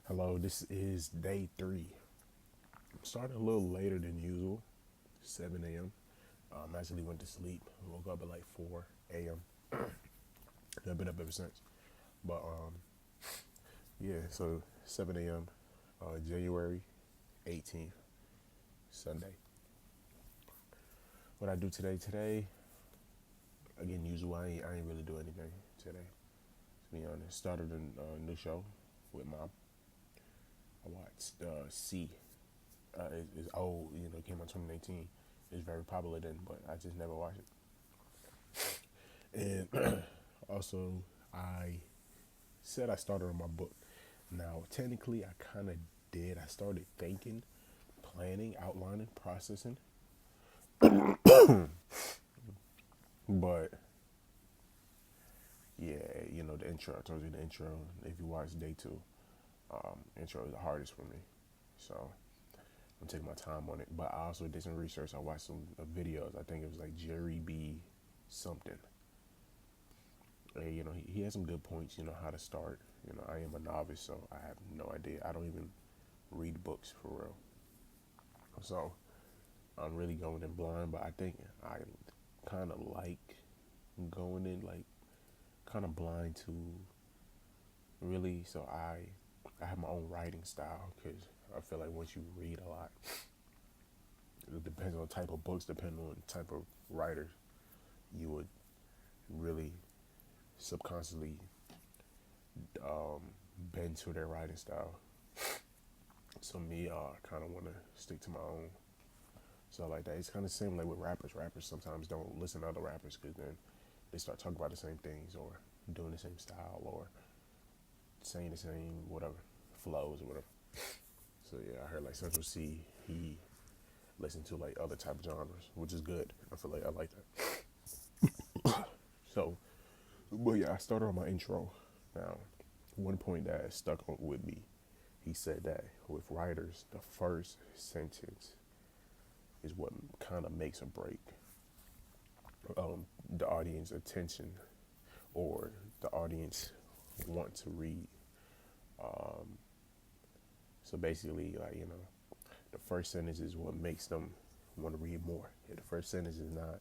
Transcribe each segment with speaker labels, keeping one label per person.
Speaker 1: Hello, this is day 3. I'm starting a little later than usual, 7 a.m. Actually went to sleep, woke up at like 4 a.m. I've been up ever since. But yeah, so 7 a.m., January 18th, Sunday. What I do today, again, usual, I ain't really do anything today, to be honest. Started a new show with Mom. I watched C. It's old, it came out 2019. It's very popular then, but I just never watched it. And also, I said I started on my book. Now, technically, I kind of did. I started thinking, planning, outlining, processing, but yeah, the intro. I told you the intro. If you watch day 2, intro is the hardest for me. So I'm taking my time on it. But I also did some research. I watched some videos. I think it was like Jerry B. something. And, he has some good points. How to start. I am a novice, so I have no idea. I don't even read books for real. So I'm really going in blind. But I think I kind of like going in like kind of blind to really. So I have my own writing style because I feel like once you read a lot, it depends on the type of books, depending on the type of writers, you would really subconsciously um, bend to their writing style. So me, I kind of want to stick to my own. So like that, it's kind of the same like with rappers. Rappers sometimes don't listen to other rappers because then they start talking about the same things or doing the same style or saying the same whatever flows or whatever. So yeah, I heard like Central C, he listened to like other type of genres, which is good. I feel like I like that. So, but yeah, I started on my intro. Now, one point that stuck with me, he said that with writers, the first sentence is what kind of makes or break the audience attention or the audience want to read. So basically, like the first sentence is what makes them want to read more. If the first sentence is not,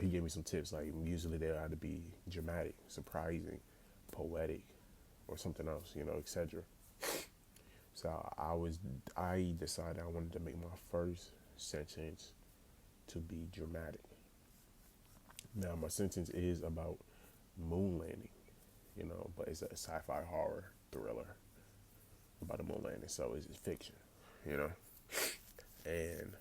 Speaker 1: he gave me some tips. Like usually they had to be dramatic, surprising, poetic, or something else, etc. So I decided I wanted to make my first sentence to be dramatic. Now my sentence is about moon landing, but it's a sci-fi horror thriller about a moon landing, so it's fiction, you know. And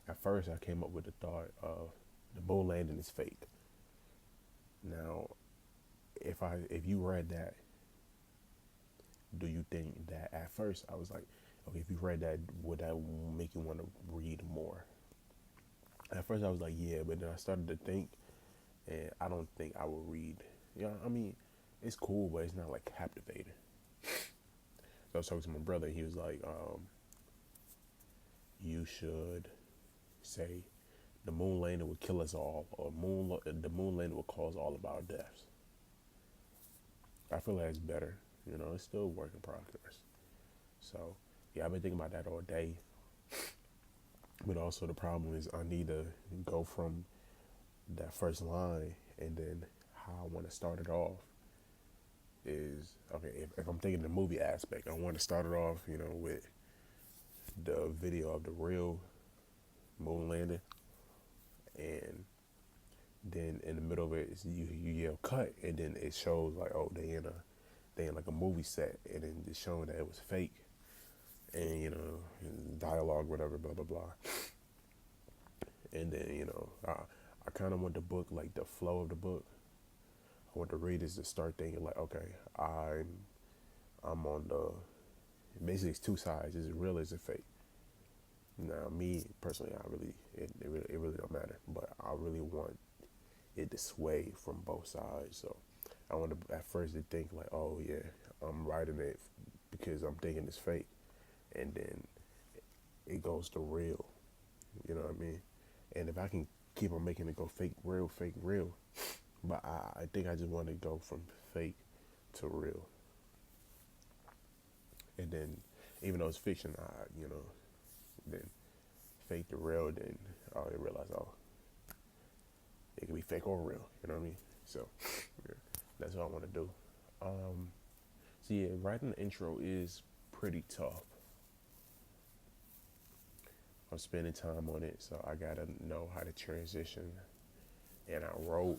Speaker 1: at first, I came up with the thought of the moon landing is fake. Now, if you read that, do you think that at first I was like, okay, if you read that, would that make you want to read more? At first, I was like, yeah, but then I started to think, and I don't think I would read. I mean, it's cool, but it's not like captivating. So I was talking to my brother. He was like, you should say the moon landing would kill us all, or the moon landing would cause all of our deaths. I feel like it's better. It's still a work in progress. So, yeah, I've been thinking about that all day. But also the problem is I need to go from that first line and then how I want to start it off is, okay, if I'm thinking the movie aspect, I want to start it off, with the video of the real moon landing, and then in the middle of it, you yell cut, and then it shows like, oh, they in like a movie set, and then just showing that it was fake, and dialogue, whatever, blah blah blah, and then I kind of want the book, like the flow of the book. I want the readers to start thinking like, okay, I'm on the, basically it's two sides. Is it real? Is it fake? Now, me personally, it really don't matter, but I really want it to sway from both sides. So I want to at first to think like, oh yeah, I'm writing it because I'm thinking it's fake, and then it goes to real. You know what I mean? And if I can keep on making it go fake, real, but I think I just want to go from fake to real. And then, even though it's fiction, then fake to real, then I realize, oh, it can be fake or real. You know what I mean? So, yeah, that's what I want to do. Um, so yeah, writing the intro is pretty tough. I'm spending time on it, so I gotta know how to transition. And I wrote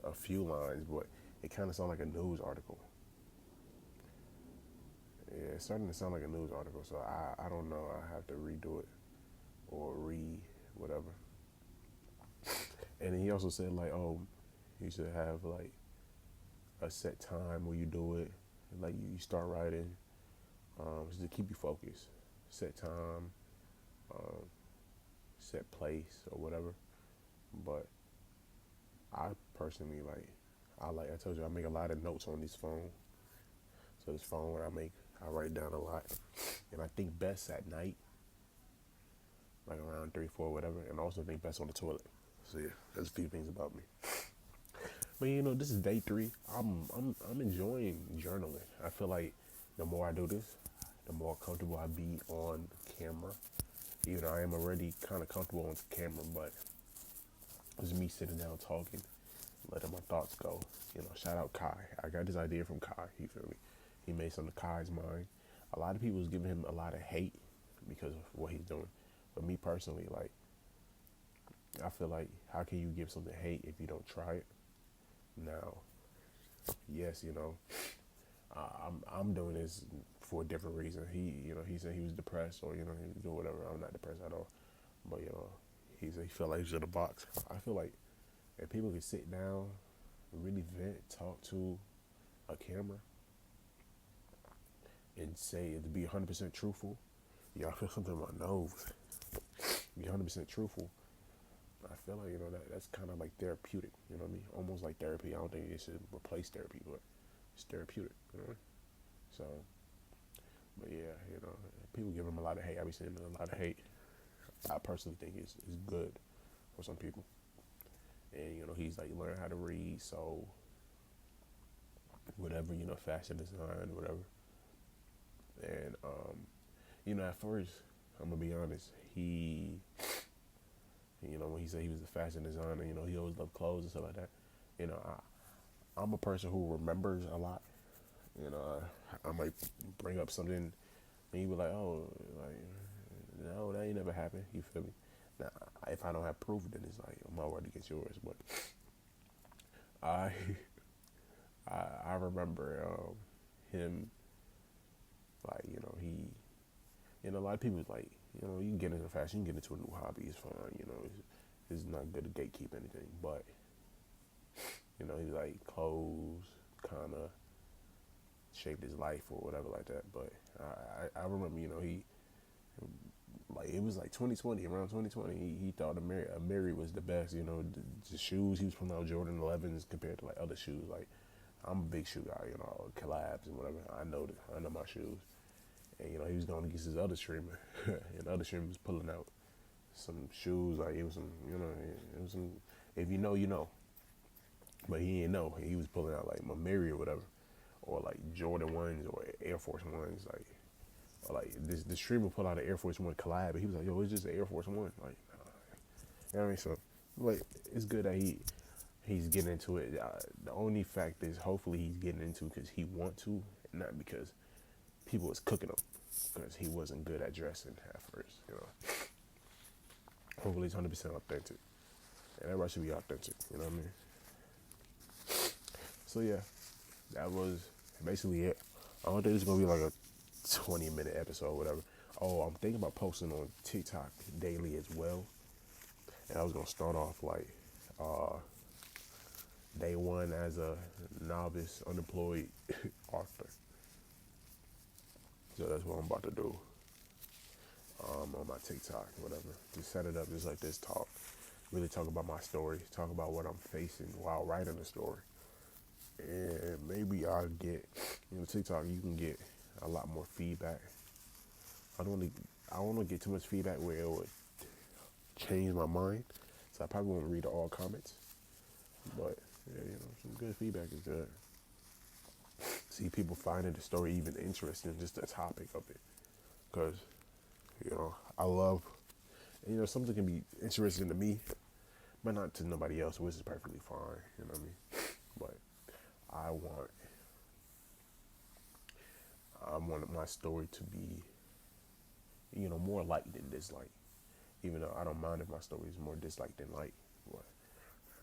Speaker 1: a few lines, but it kind of sounded like a news article. Yeah, it's starting to sound like a news article, so I don't know. I have to redo it or whatever. And he also said like, oh, you should have like a set time where you do it. Like you start writing, just to keep you focused. Set time, um, set place or whatever. But I personally I told you I make a lot of notes on this phone. So this phone where I write down a lot, and I think best at night, like around 3, 4, whatever, and I also think best on the toilet. So yeah, that's a few things about me. But this is day 3. I'm enjoying journaling. I feel like the more I do this, the more comfortable I be on camera. Even though I am already kind of comfortable on camera, but it's me sitting down talking, letting my thoughts go. Shout out Kai. I got this idea from Kai. You feel me? He made some of Kai's mind. A lot of people was giving him a lot of hate because of what he's doing. But me personally, like, I feel like how can you give something hate if you don't try it? Now, yes, I'm doing this for a different reason. He said he was depressed or he was doing whatever. I'm not depressed at all, but he said he felt like he was in a box. I feel like if people can sit down, really vent, talk to a camera, and say it to be 100% truthful. Yeah, I feel something in my nose. Be 100% truthful. I feel like that's kind of like therapeutic. You know what I mean? Almost like therapy. I don't think it should replace therapy, but it's therapeutic. So, but yeah, people give him a lot of hate. I be seeing a lot of hate. I personally think it's good for some people. And he's like learn how to read. So whatever, fashion design, whatever. And at first, I'm gonna be honest, when he said he was a fashion designer, he always loved clothes and stuff like that. I'm a person who remembers a lot. I might bring up something, and he be like, "Oh, like, no, that ain't never happened." You feel me? Now, if I don't have proof, then it's like my word against yours. But I, I remember him, like he, a lot of people like, you can get into fashion, you can get into a new hobby, it's fine. It's not good to gatekeep anything, but he like clothes kind of shaped his life or whatever like that. But I remember, he like it was like 2020, around 2020, he thought Amiri was the best. The shoes he was putting out Jordan 11s compared to like other shoes. Like I'm a big shoe guy, collabs and whatever. I know my shoes. And he was going against his other streamer, and the other streamer was pulling out some shoes. Like it was some, it was some. If you know, you know. But he didn't know. He was pulling out like Mamiri or whatever, or like Jordan 1s or Air Force 1s, like, or like this streamer pulled out an Air Force 1 collab, and he was like, "Yo, it's just an Air Force 1." Like, you know what I mean? So, like, it's good that he's getting into it. The only fact is, hopefully, he's getting into it because he want to, and not because people was cooking him, because he wasn't good at dressing at first. Hopefully, he's 100% authentic, and everybody should be authentic. You know what I mean? So yeah, that was basically it. I don't think it's gonna be like a 20-minute episode or whatever. Oh, I'm thinking about posting on TikTok daily as well. And I was gonna start off like day 1 as a novice, unemployed author. So that's what I'm about to do on my TikTok, whatever. Just set it up just like this, talk. Really talk about my story, talk about what I'm facing while writing the story. And maybe I'll get, TikTok, you can get a lot more feedback. I don't want to get too much feedback where it would change my mind. So I probably won't read all comments. But, yeah, some good feedback is good. see people finding the story even interesting, just the topic of it. Because, I love, something can be interesting to me, but not to nobody else, which is perfectly fine, you know what I mean? But I want, I want my story to be, more liked than disliked. Even though I don't mind if my story is more disliked than liked, but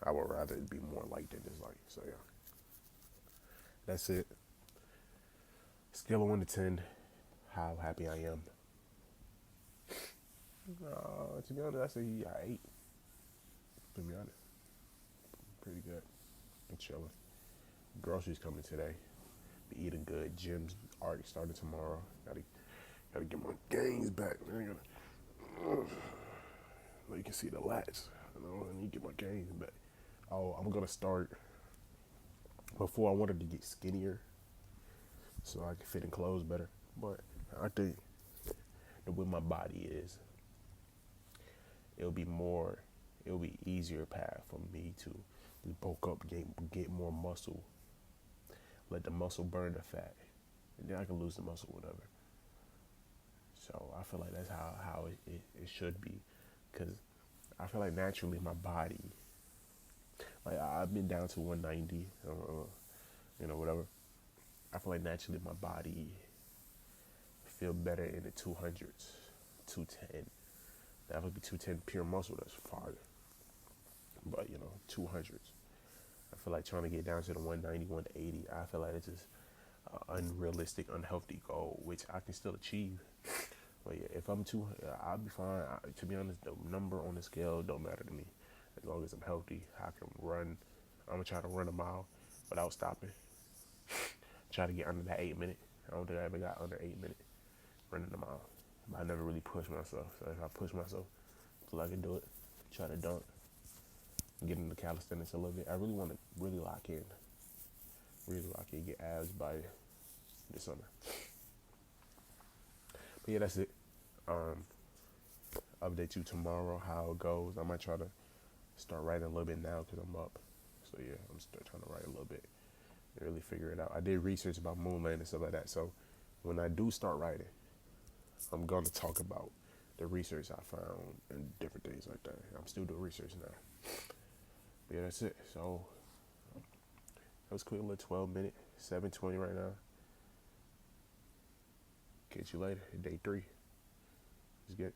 Speaker 1: I would rather it be more liked than disliked. So yeah, that's it. Scale of 1 to 10, how happy I am. To be honest, I say I ate. To be honest, pretty good. I'm chilling. Groceries coming today. Be eating good. Gym's already started tomorrow. Gotta get my gains back. Man, you can see the lats. I need to get my gains back. Oh, I'm gonna start. Before I wanted to get skinnier, so I can fit in clothes better. But I think the way my body is, it'll be easier path for me to bulk up, get more muscle, let the muscle burn the fat, and then I can lose the muscle, whatever. So I feel like that's how it should be, because I feel like naturally my body, like I've been down to 190, whatever. I feel like naturally my body feel better in the 200s, 210. That would be 210 pure muscle, that's farther. But 200s. I feel like trying to get down to the 190, 180, I feel like it's just an unrealistic, unhealthy goal, which I can still achieve. But yeah, if I'm too, I'll be fine. To be honest, the number on the scale don't matter to me. As long as I'm healthy, I can run. I'm gonna try to run a mile without stopping. Try to get under that 8 minute. I don't think I ever got under 8 minutes running a mile. But I never really pushed myself. So if I push myself till I can do it, try to dunk, get into calisthenics a little bit. I really want to lock in. Get abs by this summer. But yeah, that's it. Update you tomorrow how it goes. I might try to start writing a little bit now because I'm up. So yeah, I'm still trying to write a little bit and really figure it out. I did research about moon landing and stuff like that. So when I do start writing, I'm going to talk about the research I found and different things like that. I'm still doing research now. But yeah, that's it. So that was quick, a little 12 minute, 7:20 right now. Catch you later, day 3. It's good.